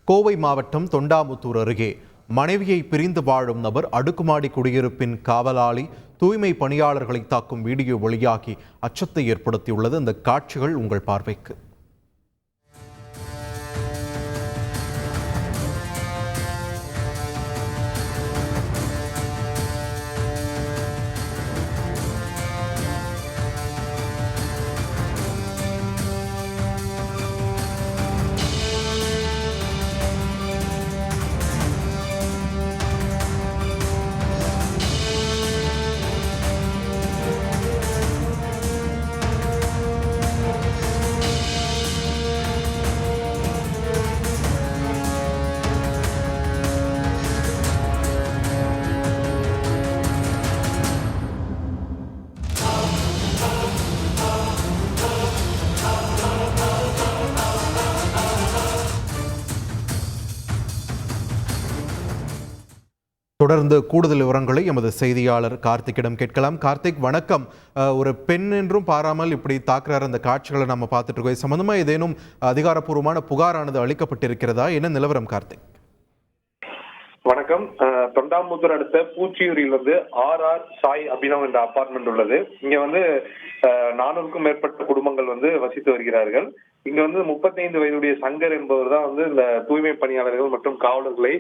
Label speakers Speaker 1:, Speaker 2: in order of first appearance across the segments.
Speaker 1: கோவை மாவட்டம் தொண்டாமுத்தூர் அருகே மனைவியை பிரிந்து வாழும் நபர் அடுக்குமாடி குடியிருப்பின் காவலாளி தூய்மை பணியாளர்களை தாக்கும் வீடியோ வெளியாகி அச்சத்தை ஏற்படுத்தியுள்ளது. அந்த காட்சிகள் உங்கள் பார்வைக்கு. தொடர்ந்து கூடுதல் விவரங்களை எமது செய்தியாளர் கார்த்திக்கிடம் கேட்கலாம். கார்த்திக், வணக்கம். ஒரு பெண் என்றும் பாராமல் இப்படி தாக்குறார் அந்த காட்சிகளை நம்ம பார்த்துட்டு இருக்கோம். சம்பந்தமா ஏதேனும் அதிகாரப்பூர்வமான புகாரானது அளிக்கப்பட்டிருக்கிறதா? என்ன நிலவரம் கார்த்திக்?
Speaker 2: வணக்கம். தொண்டாமுத்தூர் அடுத்த பூச்சியூரில் RR சாய் அபினவ் என்ற அபார்ட்மெண்ட் உள்ளது. இங்க 400க்கும் மேற்பட்ட குடும்பங்கள் வசித்து வருகிறார்கள். இங்க 35 வயதுடைய சங்கர் என்பவர் தான் இந்த தூய்மை பணியாளர்கள் மற்றும் காவலர்களை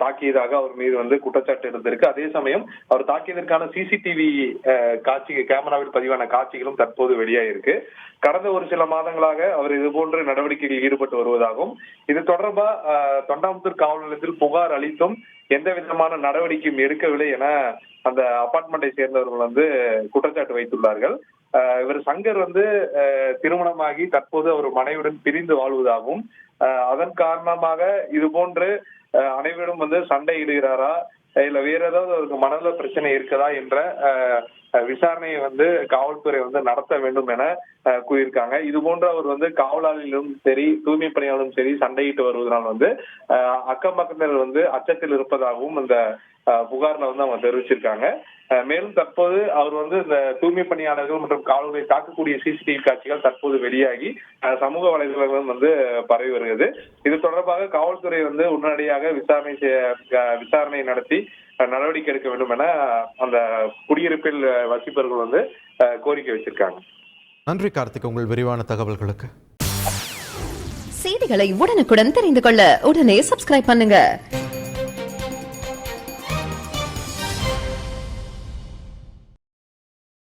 Speaker 2: தாக்கியதாக அவர் மீது குற்றச்சாட்டு இருந்திருக்கு. அதே சமயம் அவர் தாக்கியதற்கான சிசிடிவி கேமராவில் பதிவான காட்சிகளும் தற்போது வெளியாயிருக்கு. கடந்த ஒரு சில மாதங்களாக அவர் இதுபோன்ற நடவடிக்கைகளில் ஈடுபட்டு வருவதாகவும், இது தொடர்பா தொண்டாமுத்தூர் காவல் நிலையத்தில் புகார் அளித்தும் எந்த விதமான நடவடிக்கையும் எடுக்கவில்லை என அந்த அபார்ட்மெண்டை சேர்ந்தவர்கள் குற்றச்சாட்டு வைத்துள்ளார்கள். இவர் சங்கர் திருமணமாகி தற்போது அவர் மனைவியுடன் பிரிந்து வாழ்வதாகவும், அதன் காரணமாக இது போன்று அனைவரும் சண்டையிடுகிறாரா இல்ல வேற ஏதாவது அவருக்கு மனநல பிரச்சனை இருக்குதா என்ற விசாரணையை காவல்துறை நடத்த வேண்டும் என கூறியிருக்காங்க. இது போன்று அவர் காவலாளிலும் சரி தூய்மை பணியாளரும் சரி சண்டையிட்டு வருவதனால் அக்கம் பக்கத்தினர் அச்சத்தில் இருப்பதாகவும் அந்த புகார்ல அவங்க தெரிவிச்சிருக்காங்க. மேலும் தற்போது அவர் இந்த தூய்மை பணியாளர்கள் மற்றும் காவல்களை தாக்கக்கூடிய சிசிடிவி காட்சிகள் தற்போது வெளியாகி சமூக வலைதளங்களும் பரவி வருகிறது. இது தொடர்பாக காவல்துறை உடனடியாக விசாரணை நடத்தி நடவடிக்கை எடுக்க வேண்டும் என அந்த குடியிருப்பில் வசிப்பவர்கள் கோரிக்கை வச்சிருக்காங்க.
Speaker 1: நன்றி கார்த்திக், உங்கள் விரிவான தகவல்களுக்கு.
Speaker 3: செய்திகளை உடனுக்குடன் தெரிந்து கொள்ள உடனே சப்ஸ்கிரைப் பண்ணுங்க.